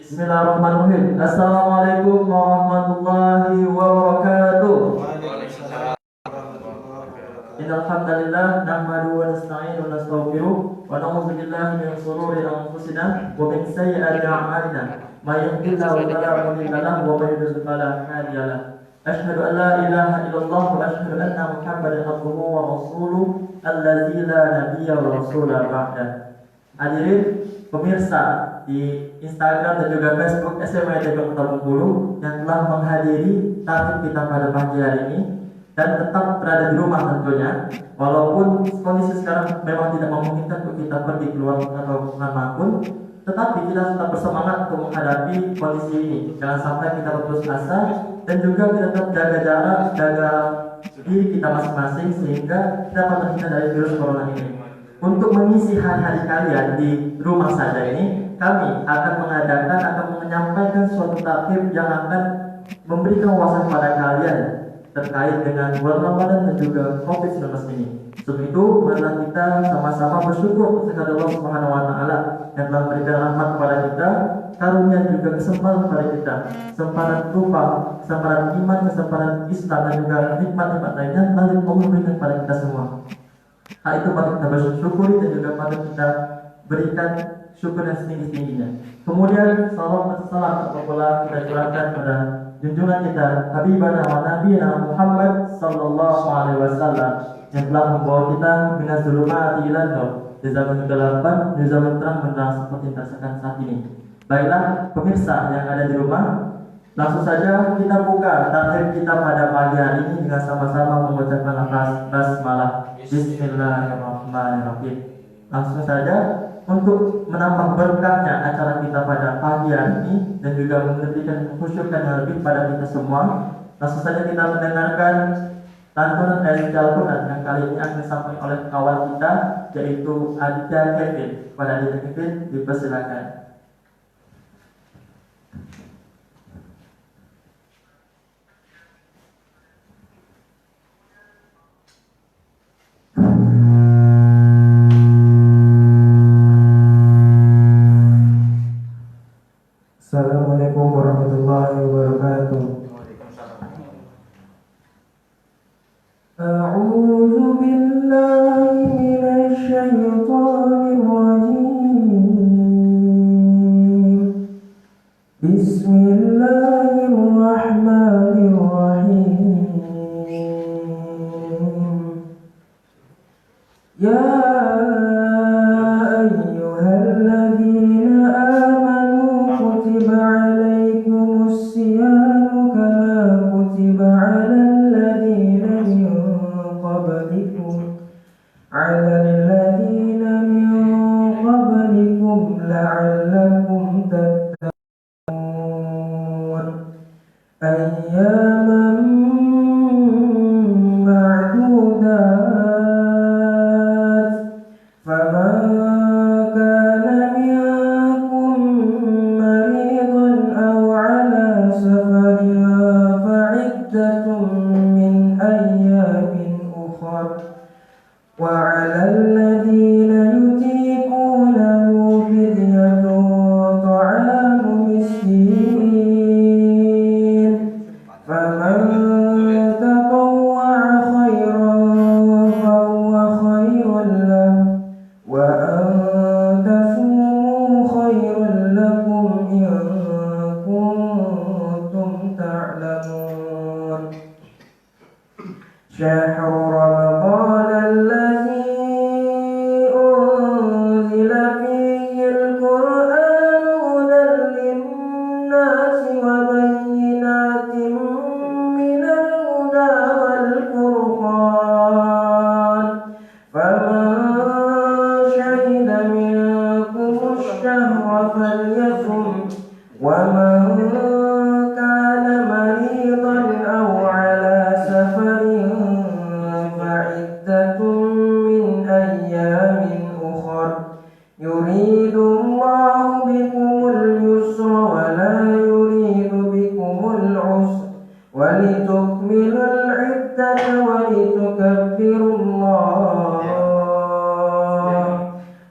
Bismillahirrahmanirrahim. Assalamualaikum warahmatullahi wabarakatuh. Innal hamdalillah nahmaduhu wa nasta'inu wa nastaghfiruh wa na'udzu billahi min shururi anfusina wa min sayyiati a'malina. May yahdihillahu fala mudilla lahu wa may yudlil fala hadiya lahu. Asyhadu an la ilaha illallah wa asyhadu anna Muhammadan abduhu wa rasuluh allazi la nabiyya wa rasula ba'da. Hadirin pemirsa di Instagram dan juga Facebook SMA Kota Bengkulu yang telah menghadiri tarik kita pada pagi hari ini dan tetap berada di rumah tentunya, walaupun kondisi sekarang memang tidak memungkinkan untuk kita pergi keluar atau kemanapun, tetapi kita tetap bersemangat untuk menghadapi kondisi ini. Jangan sampai kita putus asa dan juga kita tetap jaga jarak, jaga diri kita masing-masing sehingga dapat terhindar dari virus corona ini. Untuk mengisi hari-hari kalian di rumah saja ini, kami akan menyampaikan suatu takdir yang akan memberikan wawasan kepada kalian terkait dengan bulan Ramadan dan juga COVID-19 ini. Sebab itu, marilah kita sama-sama bersyukur kepada Allah Subhanahu wa taala yang telah memberikan rahmat kepada kita, karunia juga kesempatan kepada kita, kesempatan rupa, kesempatan iman, kesempatan Islam dan juga nikmat-nikmat lainnya telah memberikan kepada kita semua. Hal itu patut kita bersyukuri dan juga patut kita berikan syukur yang setinggi-tingginya. Kemudian salam apabila kita curahkan pada junjungan kita Habibana wa Nabiyana Muhammad sallallahu alaihi wasallam yang telah membawa kita minas zulumati ila nur di zaman kegelapan, di zaman terang benderang seperti yang tersaksikan saat ini. Baiklah pemirsa yang ada di rumah, langsung saja kita buka takdir kita pada pagi hari ini dengan sama-sama mengucapkan basmalah. Bismillahirrahmanirrahim. Langsung saja untuk menambah berkahnya acara kita pada pagi hari ini dan juga memberikan kekhusyukan yang lebih pada kita semua, langsung saja kita mendengarkan lantunan dari Al-Quran yang kali ini akan disampaikan oleh kawan kita yaitu Aditya Kevin. Pada Aditya Kevin dipersilakan. Assalamualaikum warahmatullahi wabarakatuh. A'udzu billahi minasy syaithanir rajim. Bismillahirrahmanirrahim. Ya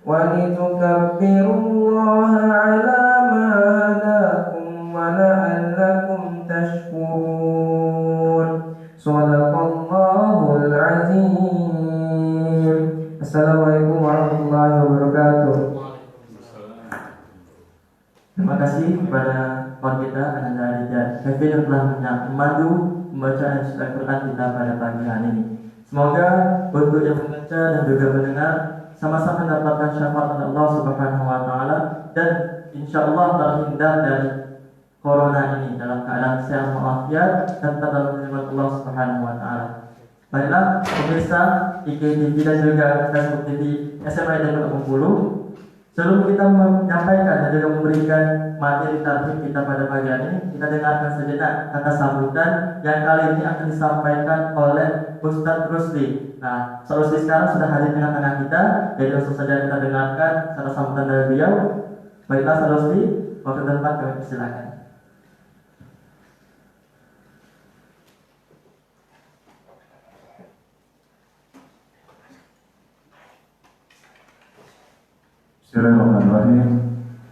ولتكبروا الله على ما هداكم Terima kasih kepada kawan kita Ananda Aditya Kevin yang telah memandu pembacaan Al-Quran kita pada pagi hari ini. Semoga untuk yang membaca dan juga mendengar sama-sama mendapatkan syafaat Allah Subhanahu wa taala dan insya Allah terhindar dari corona ini dalam keadaan sehat walafiat dan tetap dalam lindungan Allah Subhanahu wa taala. Baiklah pemirsa IKTV dan juga Facebook TV SMA Negeri Bengkulu, sebelum kita menyampaikan dan juga memberikan materi tarhib kita pada pagi hari ini, kita dengarkan sejenak kata sambutan yang kali ini akan disampaikan oleh Ustadz Rusli. Nah, Ustadz Rusli sekarang sudah hadir di tengah-tengah kita, jadi langsung saja kita dengarkan kata sambutan dari beliau. Baiklah Ustadz Rusli, waktu dan tempat kami persilakan. Bismillahirrahmanirrahim.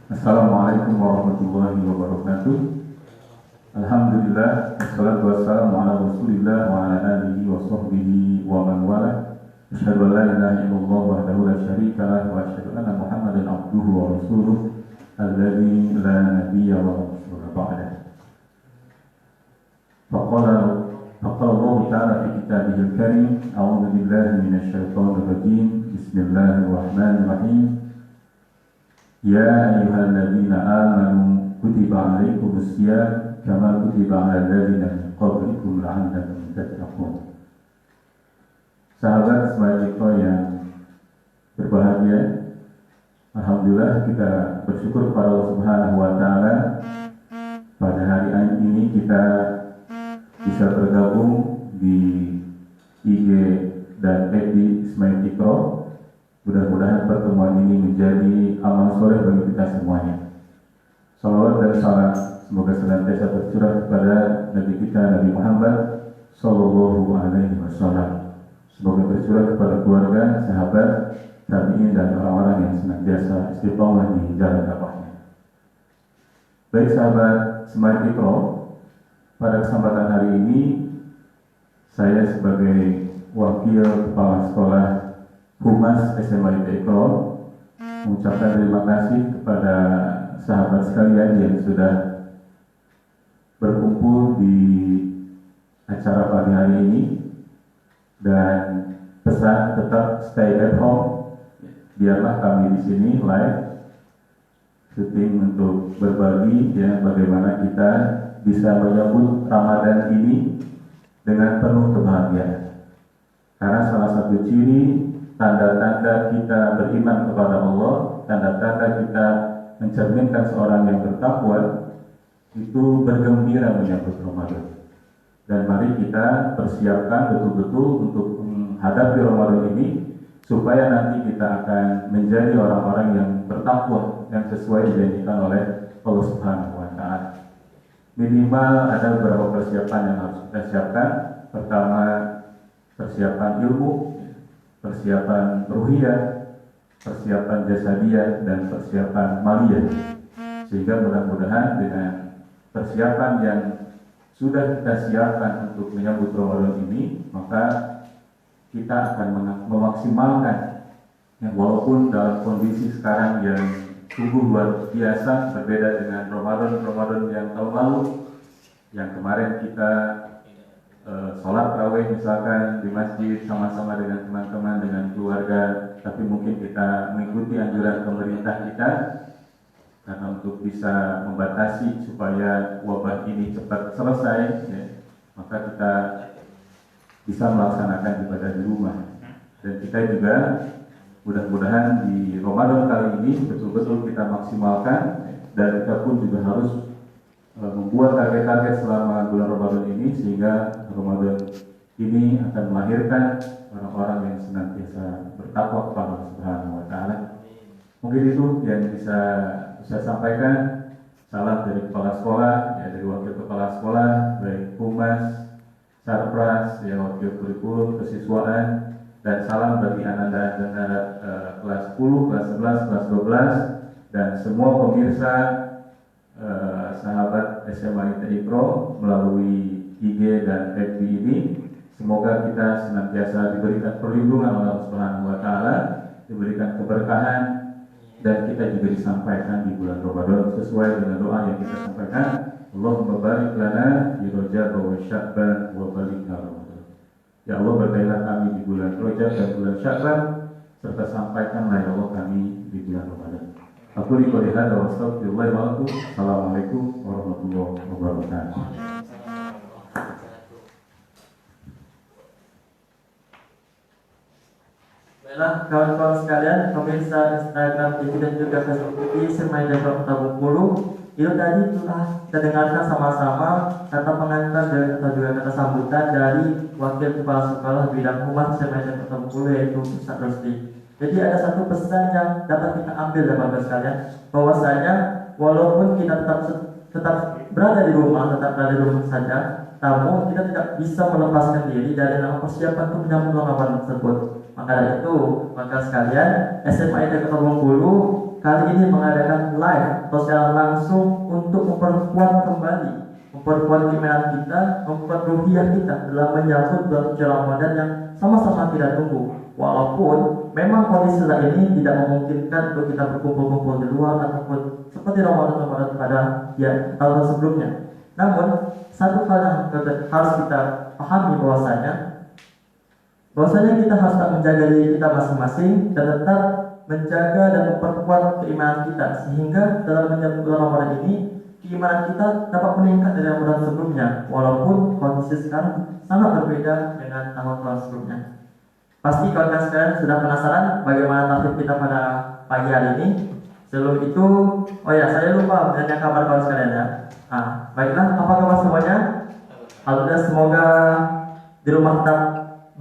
Assalamualaikum warahmatullahi wabarakatuh. Alhamdulillah, wassalatu wassalamu ala Rasulillah wa ala alihi wa sahbihi wa man wala. Asyhadu an la ilaha illallah wahdahu la syarika lah wa asyhadu anna Muhammadan abduhu wa rasuluh alladzi la nabiyya wa rasula ba'dah. Faqala Allah ta'ala fi kitabihil karim, a'udzu billahi minasy syaithanir rajim. Bismillahirrahmanirrahim. Ya ayyuhalladzina amanu kutiba alaikumus syiyam kama kutiba alal ladzina min qablikum la'allakum tattaqun. Sahabat Ismail yang berbahagia, alhamdulillah kita bersyukur kepada Allah Subhanahu wa taala pada hari ini kita bisa bergabung di IG dan FB Ismail Ikro. Mudah-mudahan pertemuan ini menjadi amal soleh bagi kita semuanya. Salawat dan salam semoga senantiasa tercurah kepada Nabi kita Nabi Muhammad Sallallahu Alaihi Wasallam. Semoga tercurah kepada keluarga, sahabat, tabi'in dan orang-orang yang senantiasa istiqomah di jalan dakwahnya. Baik sahabat Smart Pro, pada kesempatan hari ini saya sebagai wakil kepala sekolah Humas SMA Ikro mengucapkan terima kasih kepada sahabat sekalian yang sudah berkumpul di acara pagi hari ini, dan pesan tetap stay at home. Biarlah kami di sini live syuting untuk berbagi ya bagaimana kita bisa menyambut Ramadan ini dengan penuh kebahagiaan. Karena salah satu ciri tanda-tanda kita beriman kepada Allah, tanda-tanda kita mencerminkan seorang yang bertakwa itu bergembira menyambut Ramadan. Dan mari kita persiapkan betul-betul untuk menghadapi Ramadan ini supaya nanti kita akan menjadi orang-orang yang bertakwa yang sesuai dijanjikan oleh Allah Subhanahu wa taala. Minimal ada beberapa persiapan yang harus kita siapkan. Pertama, persiapan ilmu, persiapan ruhiyah, persiapan jasadiah, dan persiapan maliyah. Sehingga mudah-mudahan dengan persiapan yang sudah kita siapkan untuk menyambut Ramadan ini, maka kita akan memaksimalkan yang walaupun dalam kondisi sekarang yang sungguh luar biasa, berbeda dengan Ramadan yang tahun lalu, yang kemarin kita sholat tarawih misalkan di masjid sama-sama dengan teman-teman, dengan keluarga, tapi mungkin kita mengikuti anjuran pemerintah kita karena untuk bisa membatasi supaya wabah ini cepat selesai ya, maka kita bisa melaksanakan ibadah di rumah. Dan kita juga mudah-mudahan di Ramadan kali ini betul-betul kita maksimalkan, dan kita pun juga harus membuat target-target selama bulan Ramadan ini sehingga Ramadan ini akan melahirkan orang-orang yang senantiasa bertakwa kepada Allah Subhanahu wa taala. Mungkin itu yang bisa saya sampaikan. Salam dari kepala sekolah, ya, dari wakil kepala sekolah, baik Humas, Sarpras, ya, wakil kurikulum, kesiswaan, dan salam bagi anak-anak kelas 10, kelas 11, kelas 12, dan semua pemirsa sahabat SMA ITI Pro melalui IG dan FB ini. Semoga kita senantiasa diberikan perlindungan oleh Allah Subhanahu wa taala, diberikan keberkahan dan kita juga disampaikan di bulan Ramadan sesuai dengan doa yang kita sampaikan. Allahumma barik lana di Rajab wa Sya'ban wa balighna Ramadan. Ya Allah, berkailah kami di bulan Rajab dan bulan Sya'ban, serta sampaikanlah ya Allah kami di bulan Ramadan. Aku qouli hadza wa astaghfirullah wa lakum. Assalamualaikum warahmatullahi wabarakatuh. Baiklah kawan-kawan sekalian, pemirsa Instagram TV dan juga Facebook TV Semai Desa Kota Bengkulu, itu tadi telah kita dengarkan sama-sama kata pengantar dan atau juga kata sambutan dari Wakil Kepala Sekolah Bidang Humas Semai Desa Kota Bengkulu, yaitu Ustaz Rusdi. Jadi ada satu pesan yang dapat kita ambil ya Bapak sekalian, bahwasanya walaupun kita tetap berada di rumah, tetap berada di rumah saja, namun kita tidak bisa melepaskan diri dari nama persiapan untuk menyambut Ramadan tersebut. Maka dari itu, maka sekalian SMA ITB Kota Bengkulu kali ini mengadakan live atau secara langsung untuk memperkuat keimanan kita, memperkuat ruhiyah kita dalam menyambut bulan suci Ramadan yang sama-sama kita tunggu. Walaupun memang kondisi saat ini tidak memungkinkan untuk kita berkumpul-kumpul di luar ataupun seperti Ramadan pada tahun sebelumnya. Namun satu hal yang harus kita pahami bahwasanya kita harus tetap menjaga diri kita masing-masing dan tetap menjaga dan memperkuat keimanan kita, sehingga dalam menyambut bulan Ramadan ini keimanan kita dapat meningkat dari Ramadan sebelumnya, walaupun kondisi sekarang sangat berbeda dengan tahun-tahun sebelumnya. Pasti kawan-kawan sekalian sudah penasaran bagaimana tahlil kita pada pagi hari ini. Sebelum itu, saya lupa menanya kabar kawan sekalian ya. Baiklah, apa kabar semuanya? Alhamdulillah, semoga di rumah tetap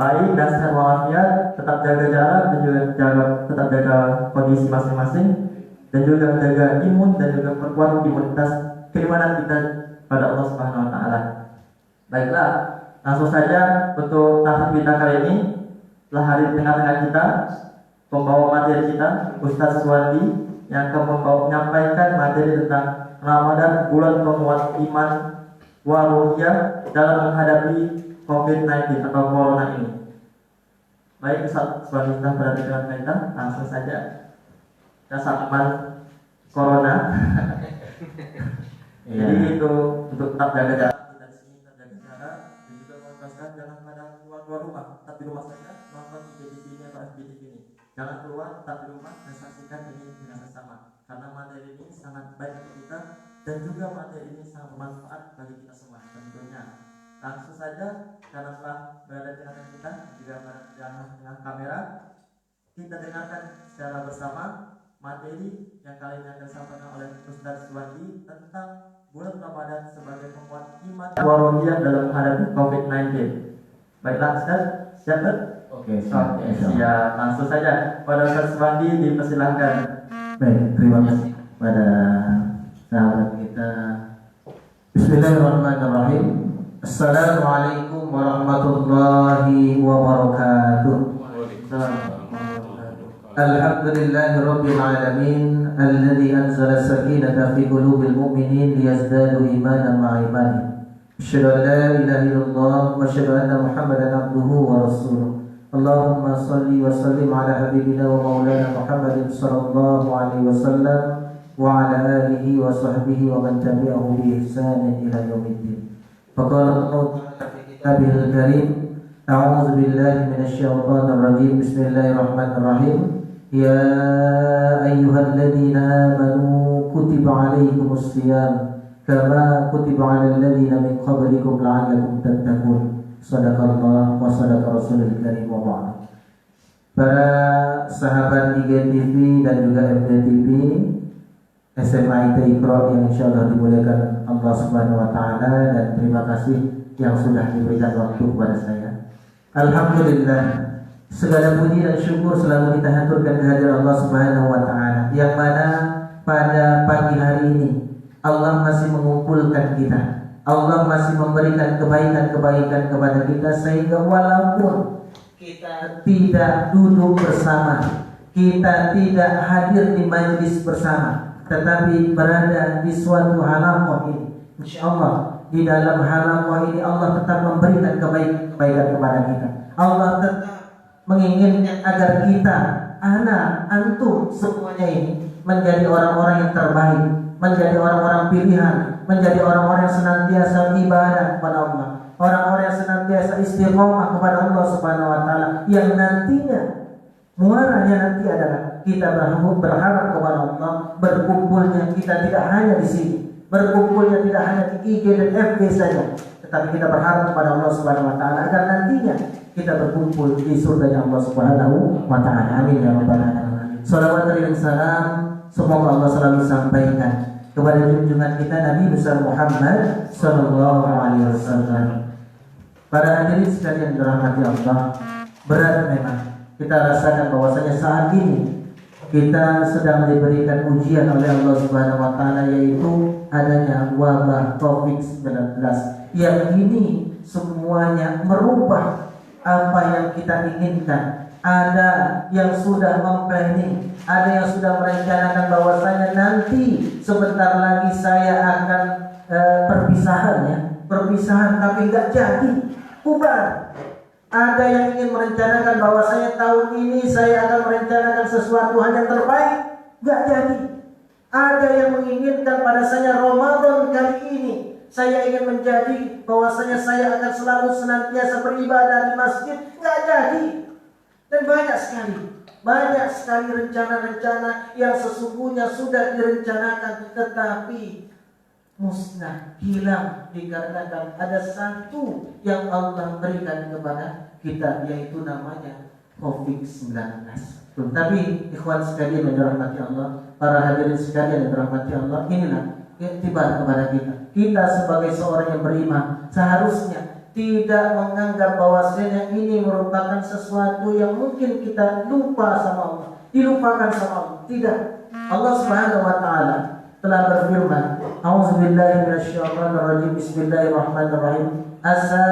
baik dan sehat walafiat, tetap jaga jarak dan juga tetap jaga kondisi masing-masing, dan juga jaga imun dan juga perkuat imunitas keimanan kita pada Allah Subhanahu wa taala. Baiklah, langsung saja untuk tahlil kita kali ini telah hadir di tengah-tengah kita pembawa materi kita, Ustaz Suwandi, yang akan menyampaikan materi tentang Ramadan, bulan penguat iman wa ruhiyah dalam menghadapi COVID-19 atau Corona ini. Baik, Ustaz Suwandi sudah berada di tengah kita, langsung saja kita sambut Corona. Jadi itu untuk tetap jaga jarak, kita di sini tetap jaga jarak, dan juga menguaskan jangan pada keluar rumah, tetap di rumah saja, nonton TV ini atau FBTV ini. Jangan keluar, tetap di rumah dan saksikan ini dengan sesama, karena materi ini sangat baik untuk kita dan juga materi ini sangat bermanfaat bagi kita semua tentunya. Langsung saja, karena telah berada di tengah kita juga berada di tengah kamera, kita dengarkan secara bersama materi yang kali ini akan disampaikan oleh Ustaz Suwandi tentang bulan Ramadan sebagai penguat iman warohiyah dalam menghadapi COVID-19. Baiklah Ustaz, siap? Oke, siap. Langsung saja pada Ustaz Suwandi dipersilahkan. Baik, terima kasih pada sahabat kita. Bismillahirrahmanirrahim. Assalamualaikum warahmatullahi wabarakatuh. Alhamdulillahi rabbil alamin alladzi anzala as-sakinata fi qulubil mu'minin liyazdadu imanan ma'a imanihim. Asyhadu an la ilaha illallah wa asyhadu anna Muhammadan abduhu wa rasuluh. Allahumma shalli wa sallim ala habibina wa maulana Muhammadin sallallahu alaihi wasallam wa ala alihi wa sahbihi wa man tabi'ahu bi ihsanin ila yaumiddin. Faqala Allah fi kitabihil karim, a'udzu billahi minasy syaithanir rajim. Bismillahirrahmanirrahim. Ya ayyuhalladzina amanu kutiba alaikumus shiyam kama kutiba alal ladzina min qablikum la'allakum tattaqun. Shadaqallah wa shadaqa rasulul karim wa ba'd. Para sahabat IGTV dan juga FBTV SMA IT Iqra yang insyaallah dimuliakan Allah Subhanahu wa taala, dan terima kasih yang sudah diberikan waktu kepada saya. Alhamdulillah, segala puji dan syukur selalu kita haturkan kehadiran Allah Subhanahu wa taala, yang mana pada pagi hari ini Allah masih mengumpulkan kita. Allah masih memberikan kebaikan-kebaikan kepada kita, sehingga walaupun kita tidak duduk bersama, kita tidak hadir di majelis bersama, tetapi berada di suatu halaqah ini, insyaallah di dalam halaqah ini Allah tetap memberikan kebaikan kepada kita. Allah tetap menginginkan agar kita, anak, antum semuanya ini menjadi orang-orang yang terbaik, menjadi orang-orang pilihan, menjadi orang-orang yang senantiasa ibadah kepada Allah, orang-orang yang senantiasa istiqomah kepada Allah Subhanahu wa taala, yang nantinya muaranya nanti adalah kita berharap kepada Allah, berkumpulnya kita tidak hanya di sini, berkumpulnya tidak hanya di IG dan FB saja, tetapi kita berharap kepada Allah Subhanahu wa taala agar nantinya kita berkumpul di surga Allah Subhanahu wa taala. Amin ya rabbal alamin. Salawat dan salam semoga Allah selalu sampaikan kepada junjungan kita Nabi besar Muhammad sallallahu alaihi wasallam. Para hadirin sekalian dirahmati Allah, berat memang kita rasakan bahwasanya saat ini kita sedang diberikan ujian oleh Allah Subhanahu wa taala, yaitu adanya wabah Covid-19 yang ini semuanya merubah apa yang kita inginkan. Ada yang sudah memplanning, ada yang sudah merencanakan bahwasanya nanti sebentar lagi saya akan perpisahan tapi nggak jadi, bubar. Ada yang ingin merencanakan bahwasanya tahun ini saya akan merencanakan sesuatu hal yang terbaik, nggak jadi. Ada yang menginginkan bahwasanya Ramadan kali ini saya ingin menjadi bahwasanya saya akan selalu senantiasa beribadah di masjid, nggak jadi. Dan banyak sekali rencana-rencana yang sesungguhnya sudah direncanakan tetapi musnah, hilang, dikarenakan ada satu yang Allah berikan kepada kita, yaitu namanya Covid-19. Tapi ikhwan sekalian yang dirahmati Allah, para hadirin sekalian yang dirahmati Allah, inilah iktibar kepada kita. Kita sebagai seorang yang beriman seharusnya tidak menganggap bahwasanya ini merupakan sesuatu yang mungkin kita lupa sama Allah, dilupakan sama Allah. Tidak. Allah Subhanahu wa taala telah berfirman, A'udzubillahi minasyaitonirrajim, bismillahirrahmanirrahim. Asa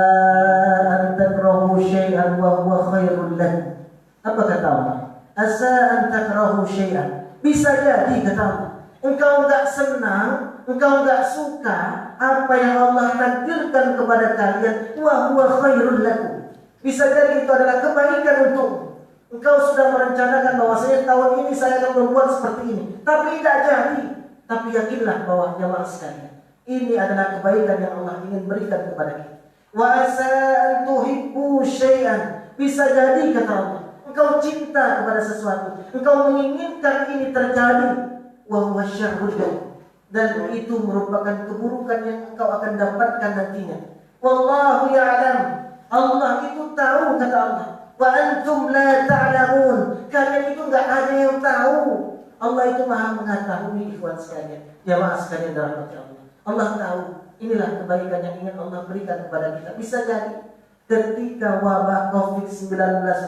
an takrahu syai'an wa huwa khairul lakum. Apa kata Allah? Asa an takrahu syai'an. Bisa jadi kata Allah, engkau enggak senang, engkau enggak suka apa yang Allah takdirkan kepada kalian, wa huwa khairul lakum. Bisa jadi itu adalah kebaikan untukmu. Engkau sudah merencanakan bahwasanya tahun ini saya akan berbuat seperti ini, tapi tidak jadi. Tapi yakinlah bahwa jamaah sekalian, ini adalah kebaikan yang Allah ingin berikan kepada kita. Wa asa an tuhibbu syai'an. Bisa jadi kata Allah, engkau cinta kepada sesuatu, engkau menginginkan ini terjadi, wa huwa syarrul lakum. Dan itu merupakan keburukan yang engkau akan dapatkan nantinya. Wallahu ya'lam. Allah itu tahu kata Allah. Wa antum la ta'lamun. Kalian itu enggak ada yang tahu. Allah itu Maha mengetahui, ikhwan sekalian, jamaah sekalian dirahmati Allah. Allah tahu. Inilah kebaikan yang ingin Allah berikan kepada kita. Bisa jadi ketika wabah Covid-19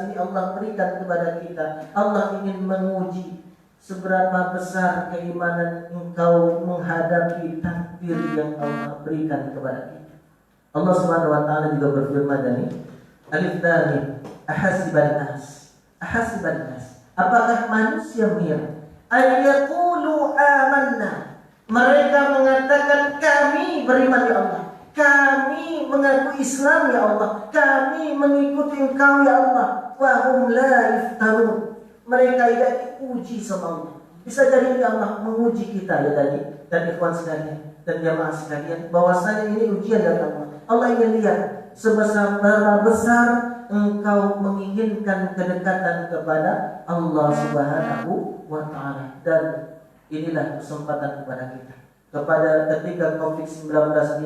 ini Allah berikan kepada kita, Allah ingin menguji seberapa besar keimanan engkau menghadapi takdir yang Allah berikan kepada kita. Allah Subhanahu wa taala juga berfirman dari Alif Lam Mim, ahasiban nas. Apakah manusia mengira ayaqulu amanna? Mereka mengatakan kami beriman ya Allah, kami mengaku Islam ya Allah, kami mengikuti Engkau ya Allah, wa hum la yuftarun. Mereka tidak diuji sama Allah. Bisa jadi Allah menguji kita ya tadi, dan ikhwan sekalian dan jamaah sekalian, bahwasanya ini ujian dari Allah. Allah ingin lihat seberapa besar engkau menginginkan kedekatan kepada Allah Subhanahu wa taala. Dan inilah kesempatan kepada kita. Kepada ketika Covid-19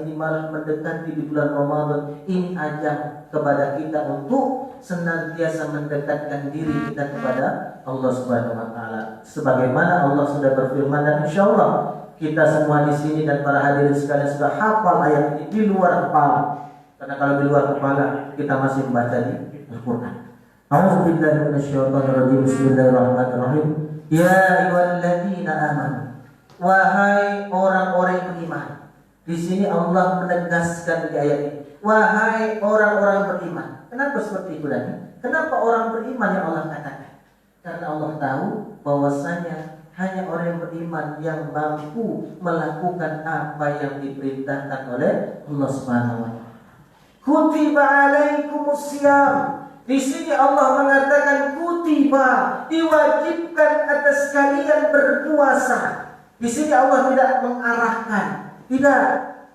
ini malah mendekati di bulan Ramadan, ini ajang kepada kita untuk senantiasa mendekatkan diri kita kepada Allah Subhanahu wa taala. Sebagaimana Allah sudah berfirman, dan insyaallah kita semua di sini dan para hadirin sekalian sudah hafal ayat ini di luar kepala. Karena kalau di luar kepala kita masih membaca di Al-Qur'an. A'udzubillahi minasyaitonirrajim. Bismillahirrahmanirrahim. Ya ayyuhalladzina amanu. Wahai orang-orang yang beriman. Di sini Allah menegaskan di ayat ini, wahai orang-orang beriman. Kenapa seperti itu tadi? Kenapa orang beriman yang Allah katakan? Karena Allah tahu bahwasanya hanya orang yang beriman yang mampu melakukan apa yang diperintahkan oleh Allah Subhanahu wa taala. Kutiba alaikumus syiyam. Di sini Allah mengatakan kutiba, diwajibkan atas kalian berpuasa. Di sini Allah tidak mengarahkan, tidak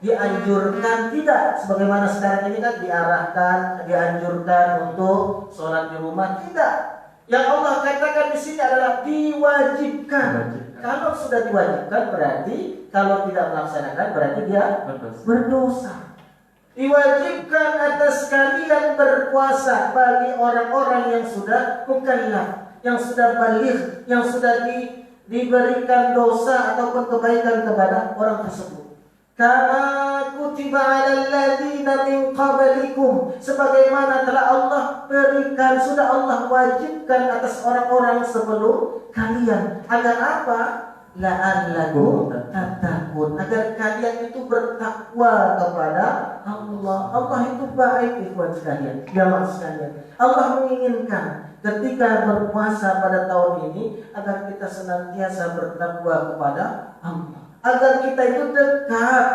dianjurkan, tidak. Sebagaimana sekarang ini kan dianjurkan untuk sholat di rumah, tidak. Yang Allah katakan di sini adalah diwajibkan. Kalau sudah diwajibkan berarti kalau tidak melaksanakan berarti dia berdosa. Diwajibkan atas kalian berpuasa bagi orang-orang yang sudah mukallaf, yang sudah baligh, yang sudah diberikan dosa ataupun kebaikan kepada orang tersebut. Kama kutiba 'alal ladzina min qablikum, sebagaimana telah Allah berikan, sudah Allah wajibkan atas orang-orang sebelum kalian. Agar apa? La'allakum tattaqun, agar kalian itu bertakwa kepada Allah. Allah itu baik ikhwan sekalian, jamaah sekalian. Allah menginginkan ketika berpuasa pada tahun ini agar kita senantiasa bertakwa kepada Allah, agar kita itu dekat,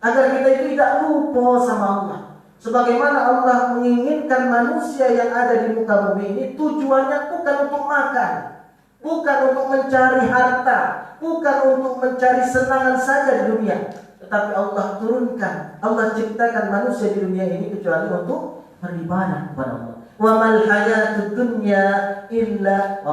agar kita itu tidak lupa sama Allah. Sebagaimana Allah menginginkan manusia yang ada di muka bumi ini tujuannya bukan untuk makan, bukan untuk mencari harta, bukan untuk mencari senangan saja di dunia, tetapi Allah turunkan, Allah ciptakan manusia di dunia ini kecuali untuk beribadah kepada Allah. Wa mal hayatud dunya illa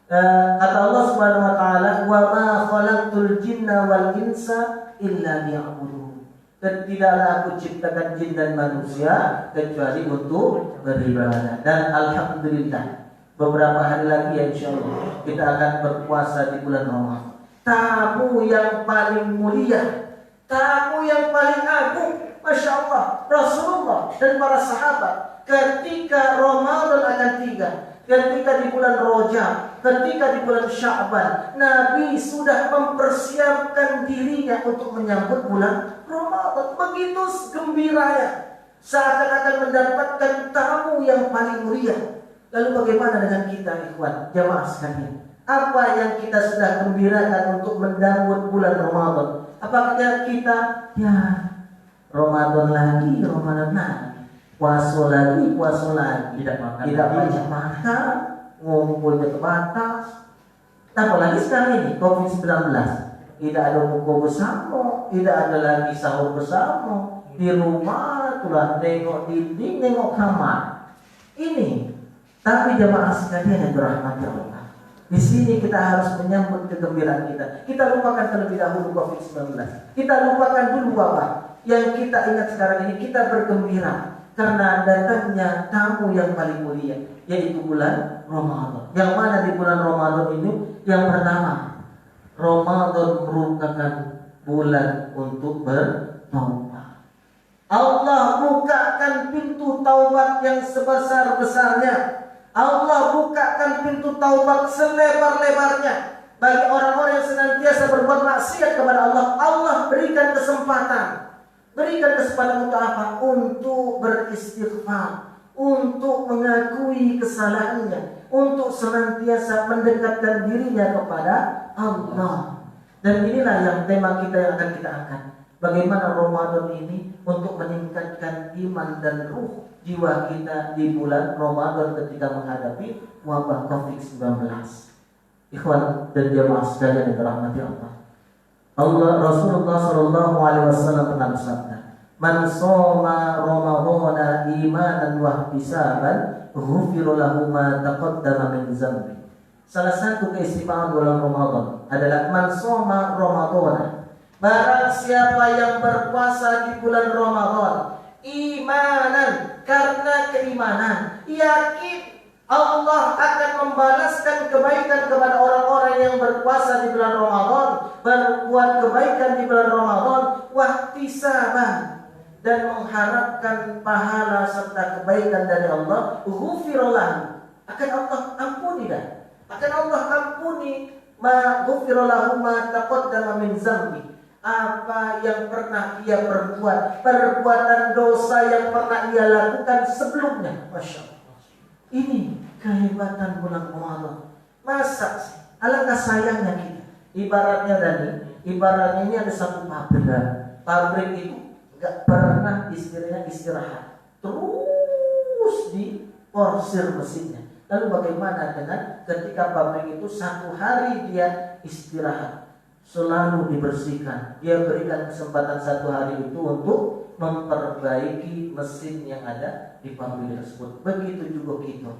kata Allah Subhanahu wa taala, wa ma khalaqtul jinna wal insa illa liya'budun. Dan tidaklah aku ciptakan jin dan manusia kecuali untuk beribadah. Dan alhamdulillah beberapa hari lagi ya insyaallah kita akan berpuasa di bulan Ramadan. Tamu yang paling mulia, tamu yang paling agung, Masya Allah, Rasulullah dan para sahabat ketika Ramadan akan tiba, ketika di bulan Rajab, ketika di bulan Sya'ban, Nabi sudah mempersiapkan dirinya untuk menyambut bulan Ramadan. Begitu gembiranya, seakan-akan mendapatkan tamu yang paling mulia. Lalu bagaimana dengan kita ikhwan, jamaah sekalian? Apa yang kita sudah gembirakan untuk menyambut bulan Ramadan? Apakah kita ya Ramadan lagi, puasa lagi, tidak banyak makan, ngumpulnya terbatas. Apalagi sekarang ini COVID-19, tidak ada buka bersama, tidak ada lagi sahur bersama, di rumah tulah nengok dinding, nengok kamar. Ini, tapi jamaah sekalian yang dirahmati Allah, di sini kita harus menyambut kegembiraan kita. Kita lupakan terlebih dahulu COVID-19. Kita lupakan dulu wabah. Yang kita ingat sekarang ini, kita bergembira karena datangnya tamu yang paling mulia, yaitu bulan Ramadan. Yang mana di bulan Ramadan ini, yang pertama, Ramadan merupakan bulan untuk bertaubat. Allah bukakan pintu taubat yang sebesar-besarnya. Allah bukakan pintu taubat selebar-lebarnya bagi orang-orang yang senantiasa berbuat maksiat kepada Allah. Allah berikan kesempatan. Berikan kesempatan untuk apa? Untuk beristighfar, untuk mengakui kesalahannya, untuk senantiasa mendekatkan dirinya kepada Allah. Dan inilah yang tema kita yang akan kita angkat. Bagaimana Ramadan ini untuk meningkatkan iman dan ruh jiwa kita di bulan Ramadan ketika menghadapi wabah COVID-19. Ikhwan dan jamaah sekalian yang dirahmati Allah. Rasulullah sallallahu alaihi wasallam pernah bersabda, "Man shoma Ramadhana imanan wa ihtisaban, ghufira lahu ma taqaddama min dzambi." Salah satu keistimewaan bulan Ramadan adalah man shoma Ramadhana. Barang siapa yang berpuasa di bulan Ramadan imanan, karena keimanan, yakin Allah akan membalaskan kebaikan kepada orang-orang yang berpuasa di bulan Ramadan, berbuat kebaikan di bulan Ramadan, wahtisaban, dan mengharapkan pahala serta kebaikan dari Allah, ghufirallahu, akan Allah ampuni dan akan Allah ampuni ma ghufirallahu ma taqaddama min dzambi, apa yang pernah ia perbuat, perbuatan dosa yang pernah ia lakukan sebelumnya. Masya Allah. Ini kehebatan bulan Ramadan. Masa sih? Alangkah sayangnya kita. Ibaratnya ini ada satu pabrik. Pabrik itu nggak pernah istilahnya istirahat. Terus porsir mesinnya. Lalu bagaimana dengan ketika pabrik itu satu hari dia istirahat, selalu dibersihkan, dia berikan kesempatan satu hari itu untuk memperbaiki mesin yang ada di pabrik tersebut. Begitu juga kita.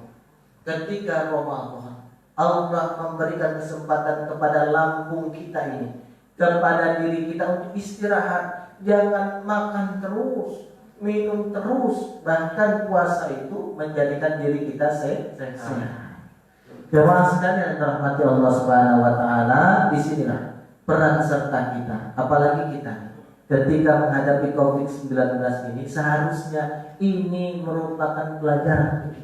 Ketika Ramadan, Allah memberikan kesempatan kepada lambung kita ini, kepada diri kita untuk istirahat. Jangan makan terus, minum terus, bahkan puasa itu menjadikan diri kita sehat. Jemaah sekalian yang dirahmati Allah Subhanahu wa taala, disinilah peran serta kita, apalagi kita ketika menghadapi Covid-19 ini, seharusnya ini merupakan pelajaran.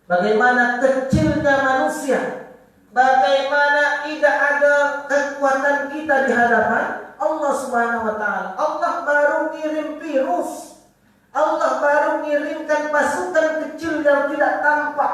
Bagaimana kecilnya manusia, bagaimana tidak ada kekuatan kita di hadapan Allah Subhanahu wa taala. Allah baru ngirim virus, Allah baru mengirimkan pasukan kecil yang tidak tampak.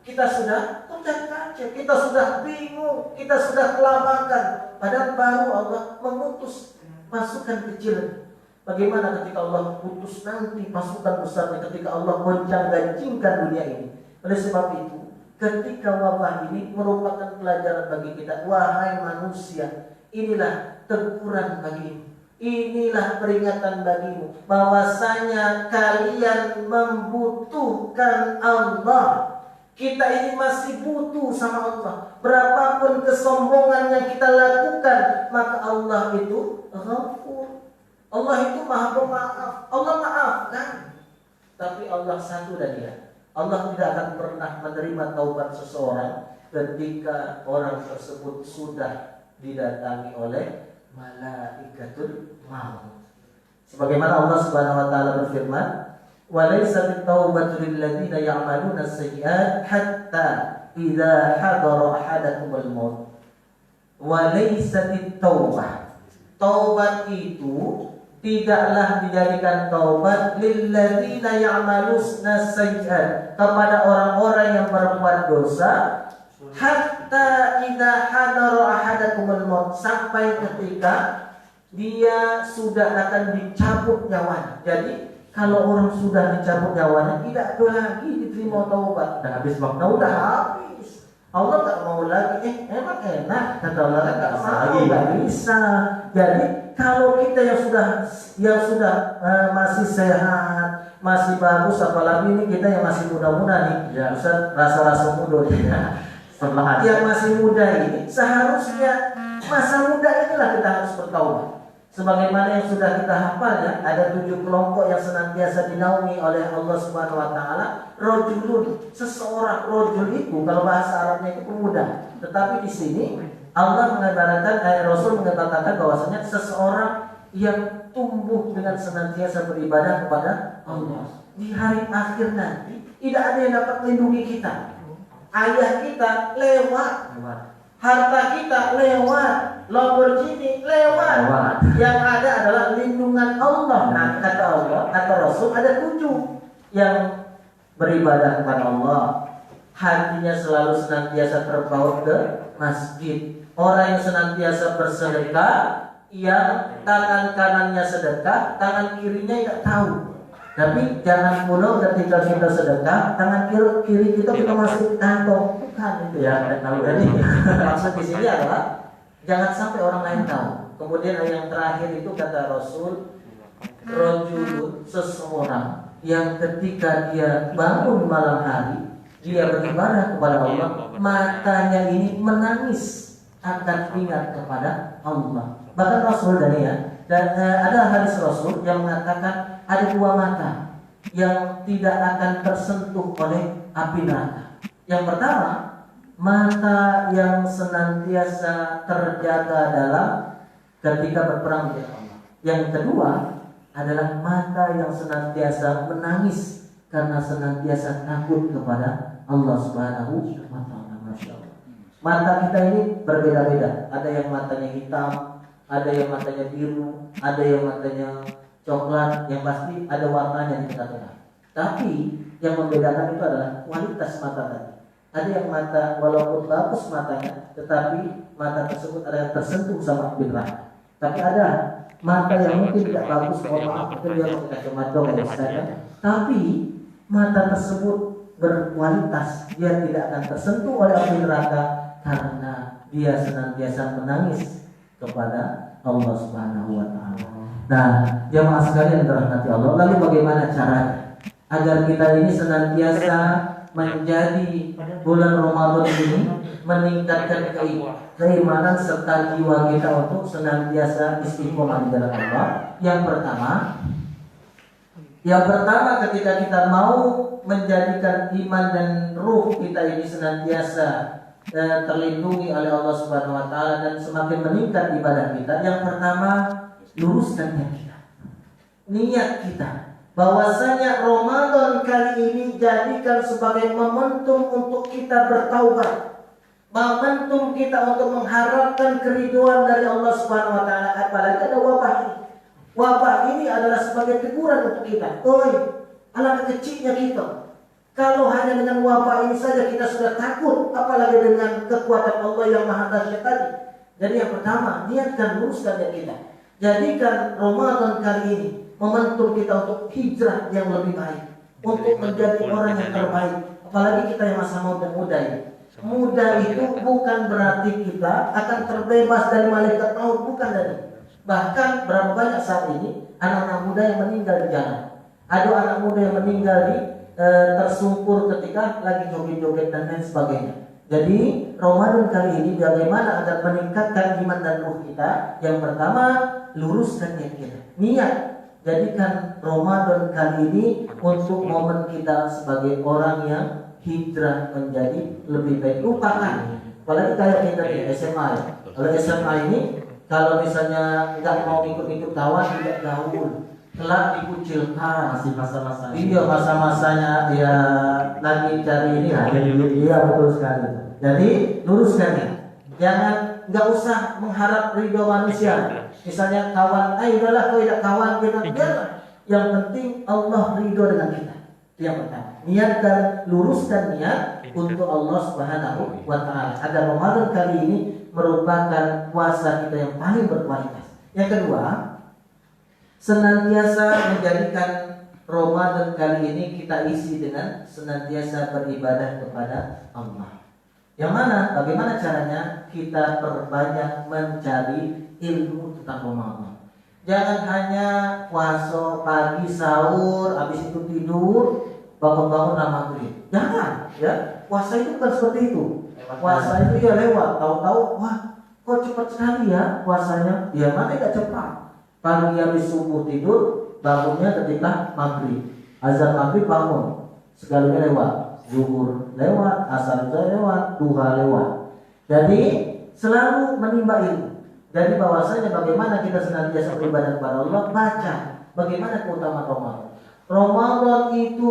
Kita sudah terkaget, kita sudah bingung, kita sudah kelabakan. Padahal baru Allah mengutus pasukan kecil. Bagaimana ketika Allah putus nanti pasukan besarnya, ketika Allah gonjang-ganjingkan dunia ini. Oleh sebab itu, ketika wabah ini merupakan pelajaran bagi kita. Wahai manusia, inilah teguran bagimu, inilah peringatan bagimu, bahwasanya kalian membutuhkan Allah. Kita ini masih butuh sama Allah. Berapapun kesombongan yang kita lakukan, maka Allah itu Ghafur. Allah itu Maha Pemaaf. Allah maafkan. Tapi Allah satu dan dia, Allah tidak akan pernah menerima taubat seseorang ketika orang tersebut sudah didatangi oleh malaikatul maut. Sebagaimana Allah Subhanahu wa taala berfirman, "Wa laysat at-taubatu lil ladzina ya'maluna as-sayyi'at hatta idza hadara ahadakumul maut." Wa laysat at-taubah. Taubat itu tidaklah dijadikan taubat lil ladzina ya'maluna as-sayyi'at, kepada orang-orang yang berbuat dosa, hatta idza hadara ahadakumul maut, sampai ketika dia sudah akan dicabut nyawanya. Jadi kalau orang sudah dicabut nyawanya, tidak ada lagi diterima taubat. Dah habis waktu, udah habis. Allah tak mau lagi. Emang enak kata Allah, tak mau, nggak bisa. Jadi kalau kita yang sudah masih sehat, masih bagus, apalagi ini kita yang masih muda-muda nih, ya. Ustaz, rasa-rasa muda yang masih muda ini, seharusnya masa muda inilah kita harus bertaubat. Sebagaimana yang sudah kita hafal ya, ada 7 kelompok yang senantiasa dinaungi oleh Allah Subhanahu wa taala. Rajulun, seseorang. Rajul itu kalau bahasa Arabnya itu pemuda. Tetapi di sini Allah mengatakan, Rasul mengatakan bahwasanya seseorang yang tumbuh dengan senantiasa beribadah kepada Allah. Di hari akhir nanti tidak ada yang dapat melindungi kita. Ayah kita lewat. Harta kita lewat, Lamborghini lewat. Yang ada adalah lindungan Allah. Nah, kata Allah, kata Rasul, ada 7 yang beribadah kepada Allah, hatinya selalu senantiasa terpaut ke masjid. Orang yang senantiasa bersedekah, yang tangan kanannya sedekah, tangan kirinya tidak tahu. Tapi jangan pula ketika kita sedekah, tangan kiri kita masuk kantong. Bukan itu ya, tahu. Jadi maksud di sini adalah jangan sampai orang lain tahu. Kemudian yang terakhir itu kata Rasul, rajulun, seseorang yang ketika dia bangun malam hari, dia beribadah kepada Allah, matanya ini menangis akan ingat kepada Allah. Bahkan Rasul dan ada hadis Rasul yang mengatakan ada 2 mata yang tidak akan tersentuh oleh api neraka. Yang pertama, mata yang senantiasa terjaga dalam ketika berperang dengan Allah. Yang kedua adalah mata yang senantiasa menangis karena senantiasa takut kepada Allah Subhanahu wa taala. Masya Allah. Mata kita ini berbeda-beda. Ada yang matanya hitam, ada yang matanya biru, ada yang matanya coklat, yang pasti ada warnanya di tengah-tengah. Tapi yang membedakan itu adalah kualitas mata tadi. Ada yang mata walaupun bagus matanya, tetapi mata tersebut ada yang tersentuh sama api neraka. Tapi ada mata yang mungkin tidak bagus, mungkin dia pakai kacamata ya, tapi mata tersebut berkualitas, dia tidak akan tersentuh oleh api neraka karena dia senantiasa menangis kepada Allah Subhanahu wa taala. Nah, jamaah sekalian dirahmati Allah, lalu bagaimana caranya agar kita ini senantiasa menjadi bulan Ramadan ini meningkatkan keimanan serta jiwa kita untuk senantiasa istiqomah di jalan Allah? Yang pertama ketika kita mau menjadikan iman dan ruh kita ini senantiasa terlindungi oleh Allah Subhanahu wa taala dan semakin meningkat ibadah kita, yang pertama luruskan niat kita bahwasanya Ramadan kali ini jadikan sebagai momentum untuk kita bertaubat, momentum kita untuk mengharapkan keriduan dari Allah Subhanahu wa taala. Apalagi ada wabah ini. Wabah ini adalah sebagai teguran untuk kita. Alangkah kecilnya kita. Kalau hanya dengan wabah ini saja kita sudah takut, apalagi dengan kekuatan Allah yang maha dahsyat tadi. Jadi yang pertama, niatkan, luruskan niat kita. Jadikan Ramadan kali ini momentum kita untuk hijrah yang lebih baik, untuk menjadi orang yang terbaik. Apalagi kita yang masa muda ini. Muda itu bukan berarti kita akan terbebas dari malaikat maut, bukan dari. Bahkan berapa banyak saat ini anak-anak muda yang meninggal di jalan. Ada anak muda yang meninggal di tersungkur ketika lagi joget-joget dan lain sebagainya. Jadi Ramadan kali ini bagaimana agar meningkatkan iman dan ruh kita? Yang pertama, luruskan niat kita. Niat, jadikan Ramadan kali ini untuk momen kita sebagai orang yang hijrah menjadi lebih baik. Lupakan, apalagi kayak kita di SMA ya. Kalau SMA ini, kalau misalnya nggak mau ikut-ikut kawan, tidak gaul, kelak dikucilkan. Masih masa-masa. Iya, masa-masanya dia lagi cari ini. Iya, betul sekali. Jadi luruskan ya. Jangan, nggak usah mengharap ridho manusia. Misalnya kawan, udahlah kau tidak kawan kita, biarlah. Yang penting Allah ridho dengan kita. Itu yang pertama. Niatkan, luruskan niat untuk Allah Subhanahu wa taala agar Ramadan kali ini merupakan puasa kita yang paling berkualitas. Yang kedua, senantiasa menjadikan Ramadan kali ini kita isi dengan senantiasa beribadah kepada Allah. Yang mana, bagaimana caranya? Kita perbanyak mencari ilmu tentang Ramadan. Jangan hanya puasa pagi sahur, habis itu tidur, bangun-bangun maghrib. Jangan, ya. Puasa itu bukan seperti itu. Puasa itu ya lewat, tahu-tahu, wah, kok cepat sekali ya puasanya. Ya mana tidak cepat. Pagi habis subuh tidur, bangunnya ketika maghrib. Azan maghrib bangun, segalanya lewat. Zuhur lewat, asar lewat, duha lewat. Jadi selalu menimba ilmu. Jadi bahwasanya bagaimana kita senantiasa beribadah kepada Allah, baca bagaimana keutamaan Ramadan. Ramadan itu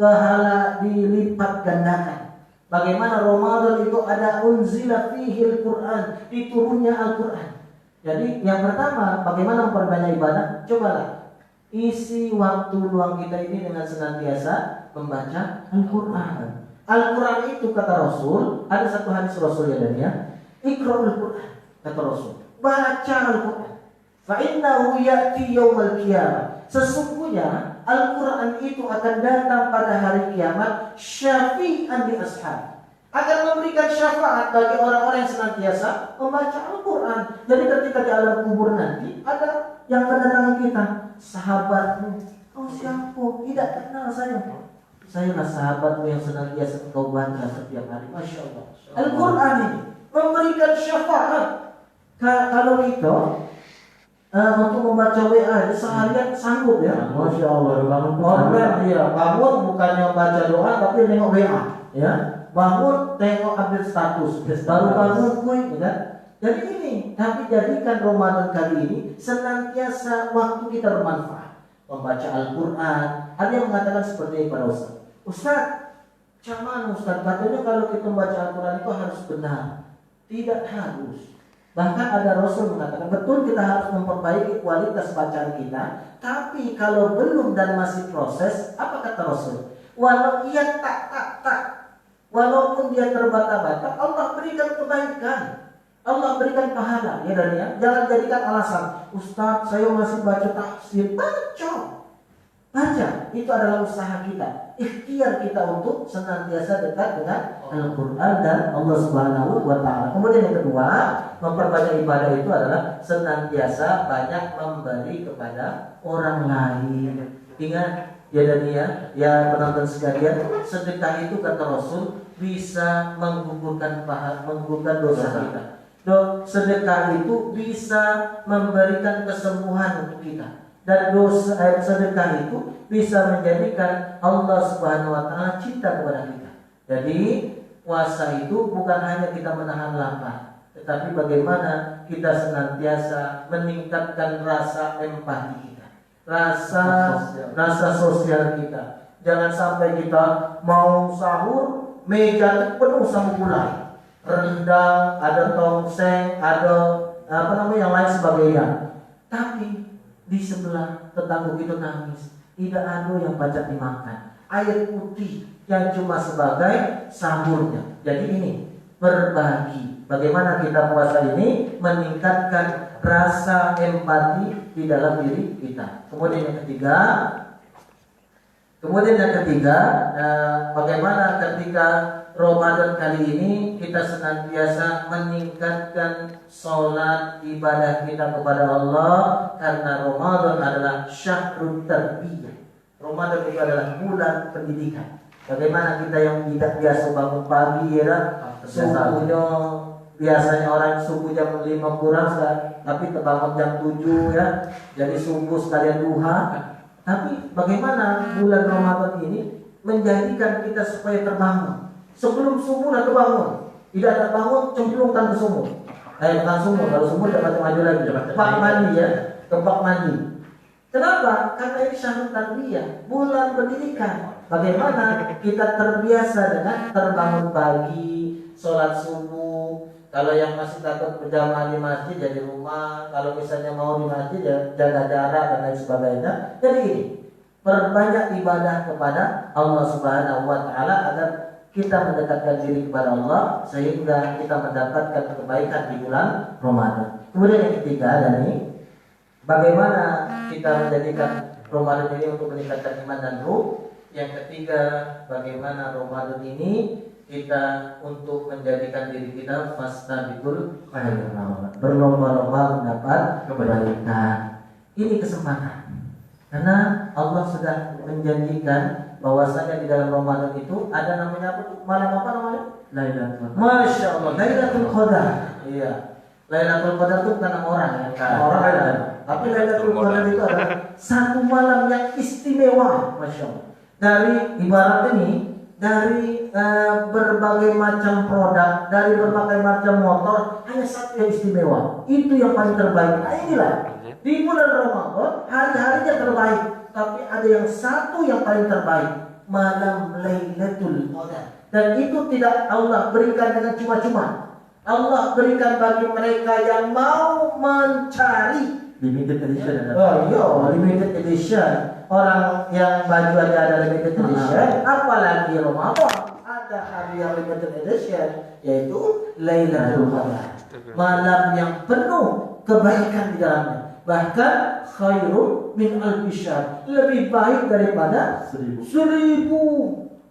pahala dilipat gandakan. Bagaimana Ramadan itu ada unzila fihil Quran, diturunnya Al-Quran. Jadi yang pertama, bagaimana memperbanyak ibadah? Cobalah isi waktu luang kita ini dengan senantiasa membaca Al-Quran. Al-Quran itu kata Rasul, ada satu hadis Rasul ya, Iqra'ul Quran, kata Rasul, baca Al-Quran. Fa'innahu ya'ti yawmal qiyamah. Sesungguhnya Al-Quran itu akan datang pada hari kiamat syafi'an li ashab, akan memberikan syafaat bagi orang-orang yang senantiasa membaca Al-Quran. Jadi ketika di alam kubur nanti ada yang mendatangi kita, sahabatmu, kau siapa? Tidak kenal saya lah sahabatmu yang senantiasa kau baca setiap hari. Masya Allah. Al-Quran ini memberikan syafaat. Kalau itu untuk membaca WA seharian sanggup ya. Masya Allah. Bangun ya, bangun bukannya baca doa tapi nengok WA ya. Bangun tengok update status, baru bangun kuy ya. Jadi ini, tapi jadikan Ramadan kali ini senantiasa waktu kita bermanfaat. Membaca Al-Quran. Ada yang mengatakan seperti ini pada Ustaz. Ustaz, cuman Ustaz, katanya kalau kita membaca Al-Quran itu harus benar. Tidak harus. Bahkan ada Rasul mengatakan, betul kita harus memperbaiki kualitas bacaan kita, tapi kalau belum dan masih proses, apa kata Rasul? Walau ia tak, walaupun dia terbata-bata, Allah berikan kebaikan, Allah berikan pahala, ya dan ya. Jangan jadikan alasan, Ustaz, saya masih baca tafsir, baca. Baca, itu adalah usaha kita, ikhtiar kita untuk senantiasa dekat dengan Al-Quran dan Allah Subhanahu wa Ta'ala. Kemudian yang kedua, memperbanyak ibadah itu adalah senantiasa banyak memberi kepada orang lain. Ingat ya Dania, ya penonton sekalian, sedekah itu kata Rasul bisa menggugurkan dosa kita. Sedekah itu bisa memberikan kesembuhan untuk kita. Dan sedekah itu bisa menjadikan Allah Subhanahu wa Ta'ala cinta kepada kita. Jadi puasa itu bukan hanya kita menahan lapar, tetapi bagaimana kita senantiasa meningkatkan rasa empati kita, rasa sosial kita. Jangan sampai kita mau sahur meja penuh sama gulai, rendang, ada tongseng, ada yang lain sebagainya. Tapi di sebelah tetangga kita nangis, tidak ada yang banyak dimakan, air putih yang cuma sebagai sahurnya. Jadi ini berbagi. Bagaimana kita puasa ini meningkatkan rasa empati di dalam diri kita. Kemudian yang ketiga, bagaimana ketika Ramadan kali ini kita senantiasa meningkatkan sholat ibadah kita kepada Allah, karena Ramadan adalah syahrul tarbiyah. Ramadan itu adalah bulan pendidikan. Bagaimana kita yang tidak biasa bangun pagi ya, subuhnya biasanya orang subuh jam 5 kurang, tapi terbangun jam 7 ya, jadi subuh sekalian duha. Tapi bagaimana bulan Ramadan ini menjadikan kita supaya terbangun. Sebelum subuh udah terbangun, tidak terbangun cemplungkan ke sumur. Bukan sumur, kalau sumur dapat maju lagi. Bak mandi ya, ke bak mandi. Kenapa? Karena ini syahrul tarbiyah, bulan pendidikan. Bagaimana kita terbiasa dengan terbangun pagi, sholat subuh. Kalau yang masih takut berjamaah di masjid ya di rumah. Kalau misalnya mau di masjid ya jaga jarak dan lain sebagainya. Jadi ini perbanyak ibadah kepada Allah Subhanahu wa Ta'ala agar kita mendekatkan diri kepada Allah sehingga kita mendapatkan kebaikan di bulan Ramadan. Kemudian yang ketiga dan ini, bagaimana kita menjadikan Ramadan ini untuk meningkatkan iman dan ruh. Yang ketiga, bagaimana Ramadan ini kita untuk menjadikan diri kita fastabiqul khairat, berlomba-lomba mendapat kebaikan. Ini kesempatan, karena Allah sudah menjanjikan bahwasanya di dalam Ramadan itu ada namanya apa? Malam apa namanya? Lailatul Qadar. Masya Allah, Lailatul Qadar. Iya, Lailatul Qadar itu bukan nama orang ya, orang ada. Tapi Lailatul Qadar itu adalah satu malam yang istimewa, Masya Allah. Dari ibarat ini, dari berbagai macam produk, dari berbagai macam motor, hanya satu yang istimewa. Itu yang paling terbaik. Nah inilah, di bulan Ramadan hari-harinya terbaik, tapi ada yang satu yang paling terbaik, malam Lailatul Qadar. Dan itu tidak Allah berikan dengan cuma-cuma. Allah berikan bagi mereka yang mau mencari. Limited edition. Oh iya, limited edition. Orang yang baju aja ada limited edition, apalagi Ramadan ada hari yang limited edition, yaitu Lailatul Qadar. Malam yang penuh kebaikan di dalamnya. Bahkan khairun min alfi syahr, lebih baik daripada 1000